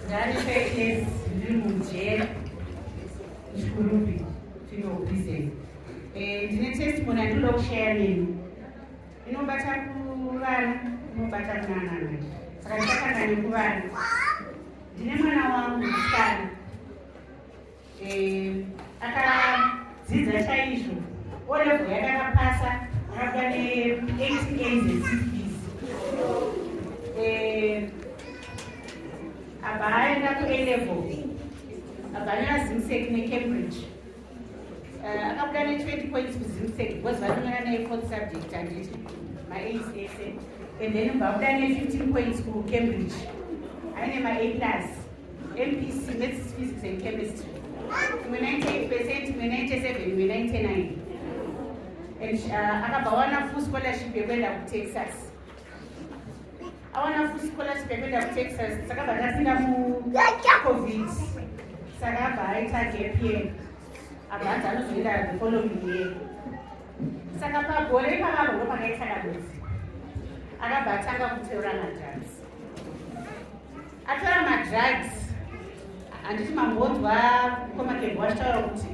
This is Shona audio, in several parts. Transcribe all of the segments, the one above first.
Ndari ndiri Chikurubi female prison. Ndine testimony yandinoda kushare nemi. Inobata kuvana, inobata kunanana. Saka ndichakanda nekuvana. Ndine mwana wangu musikana. Akadzidza chaizvo. O-level yake akapasa, akabuda ne 8 A's and 6 B's. Abva aenda ku-A-level. Abva Zimsek neCambridge. Akabuda ne 20 points kuZimsek because vanonyora naye 4th subject handiti ma-A's ese. And then vabuda ne 15 points kuCambridge. Aine ma-A plus, MPC, Maths, Physics and Chemistry. Imwe 98%, imwe 97, imwe 99. And akabva wana full scholarship yekuenda kuTexas. Awana full scholarship yekuenda kuTexas, saka abva tasinda mu-COVID. Saka abva aita gap year. Abva anzi anozoenda the following year. Saka pagore pakabva pakaita dambudziko. Akabva atanga kuteura madrugs. Atora madrugs. Handiti mambonzwa komakebwa achitaura kuti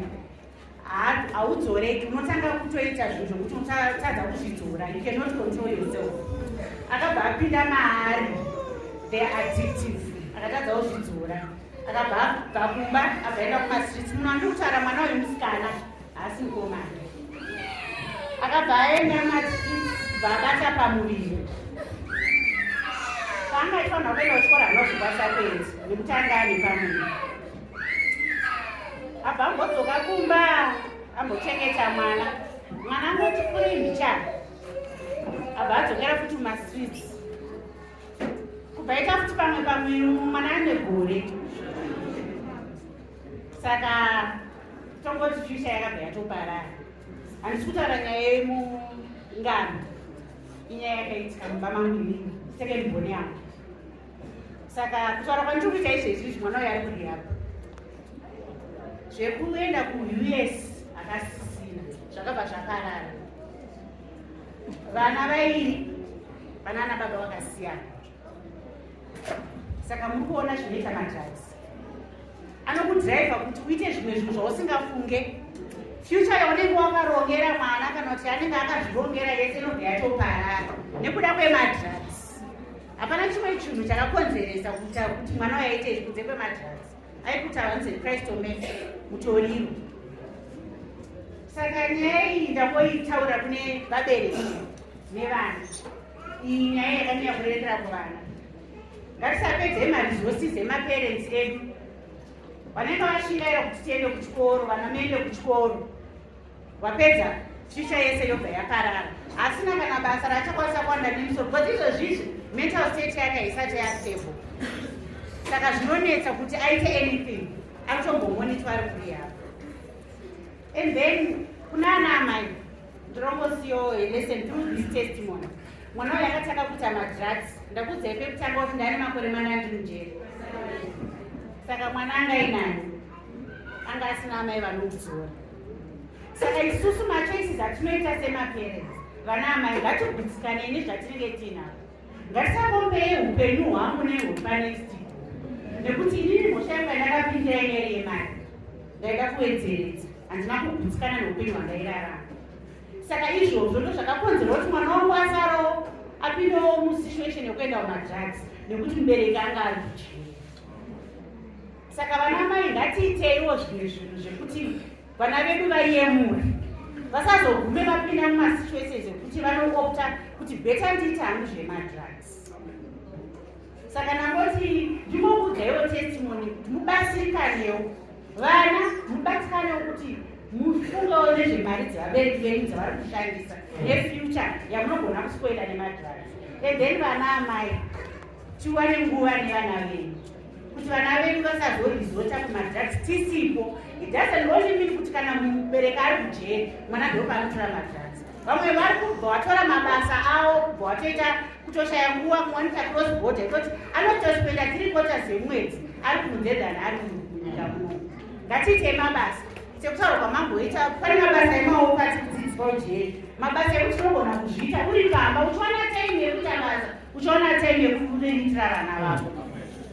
haudzoreki, unotanga kutoita zvinhu zvokuti unotadza kuzvidzora. You cannot control yourself. Akabva apinda maari, they are addictive. Akatadza kuzvidzora. Akabva kumba, abvaenda kumastreets. Munhu andiri kutaura mwana uyu musikana, haasi mukomana. Akabva aenda mastreets, bva pamuviri. Paangaifana kuenda kuchikora anozvibasa kwezi, nekuti anga ane pamuviri. Abva ambodzoka kumba, ambochengeta mwana. Mwana angoti kuri mbicha. Abva adzokera futi mumastreets. Kubva ita futi pamwe mwana ane gore. Saka tongoti future yakabva yatoparara. Handisi kutaura nyaya yemungano. Inyaya yakaitika mumba mangu second born yangu. Saka kutaura kwandiri kuita izvezvi mwana uyu ari kuri apa. Zvekuenda kuUS akasisina, zvakabva zvaparara. Vana vairi, vanana baba vakasiyana. Saka muri kuona zvinoita madrugs. Anokudhiraivha kuti uite zvimwe zvinhu zvausingafunge. Future yaunenge wakarongera mwana kana kuti anenge akazvirongera yese inobva yatoparara nekuda kwemadrugs. Hapana chimwe chinhu chakakonzeresa kuti mwana uyu aite izvi kunze kwemadrugs. Aikuti avanzi Christ omefe mutoriro. Saka nyaya iyi ndakoitaura kune vabereki nevana. Iyi nyaya yakanyanya kurerekera kuvana. Ngatisapedze maresources emaparents edu. Vanenge vashingaira kuti tiende kuchikoro, vana muende kuchikoro. Vapedza future yese yobva yaparara. Asina kana basa rachakwanisa kuwanda nemusoro. Because izvozvizvi mental state yake haisati yastable. Saka zvinonetsa kuti aite anything. Anotombomonitwa ari kuri apa. And then kuna ana amai ndinombosiyo lesson through this testimony. Mwana uyu akatanga kuita madrugs. Ndakudzai pekutanga kuti ndane makore 9 ndiri mujeri. Saka mwana angainani, anga asina amai vanomudzora. Saka isusu machoices atinoita semaparents, vana amai ngatigutsikane nezvatinenge tinazvo. Ngatisakombeye upenyu hwangu nehwepanext. Nekuti inini mhosva yangu yandakapindira inyeri yemari, ndaida kuwedzeredza, handina kugutsikana neupenyu hwandairarama. Saka izvozvo ndozvakakonzera kuti mwana wangu asaro apindewo musituation yekuenda kumadrugs, nekuti mubereki anga ari kuchii. Saka vana mai ngatiiteiwo zvimwe zvinhu zvekuti vana vedu vaiyemura. Vasazogume vapinda mumasituations ekuti vanoopta kuti beta ndiita hangu zvemadrugs. Saka nangoti ndimokudzaiwo testimony kuti mubatsirikanewo. Vana mubatsikanewo kuti mufungewo nezvemari dzevabereki venyu dzavari kushandisa nefuture yamunogona kuspoila nemadrugs. And then vana amai tiwane nguva nevana venyu. Kuti vana vedu vasazorizota kumadrugs tisipo. It doesn't only mean kuti kana mubereki ari kujeri mwana ndo paanotora madrugs. Vamwe vari kubva vatora mabasa avo, kubva vatoita kutoshaya nguva kuwanika cross border kuti anotospenda 3/4 yemwedzi ari kunze than ari munyika muno. Ngatiite mabasa sekutaura kwamangoita, pane mabasa emaoko ati kudzidziswa ujeri, mabasa ekuti unogona kuzviita uri pamba uchiwana time yekuita basa uchiona time yekuriritira vana vako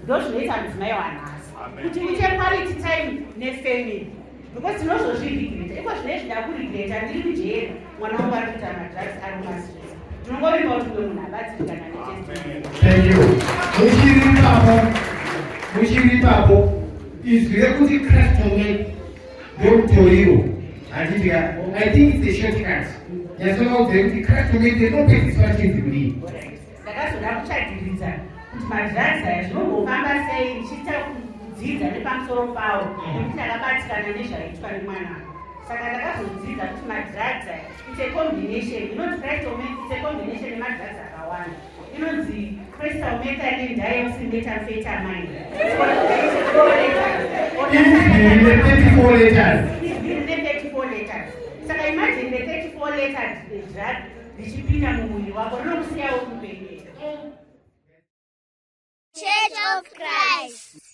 ndozvinoita mudzimai wanhasi kuti uite quality time nefamily because tinozozviregreta iko zvine zvida kuregreta ndiri kujeri mwana wangu ari kuita madrugs ari mumasirisi tinongorima kuti uyo munhu abatsirikana muchiri ipapo izwi rekuti crastome ndokutoriro handitika I think it's a shortcut yasoma kubvira kuti crastome ndinopedziswa chinzi kudii ndakazoda kuchadiridza kuti madrugs aya zvinombofamba sei ndichiita kudzidza nepamusoro pawo nekuti ndakabatikana nezvaitwa nemwana saka ndakazodzidza kuti madrugs aya it's a combination inonzi crastome it's a combination yemadrugs akawanda inonzi crystal methane dioxymethamphetamine 34 letters saka imagine the 34 letters drug richipinda mumwiri wako rinokusiyawo kupenye. Church of Christ.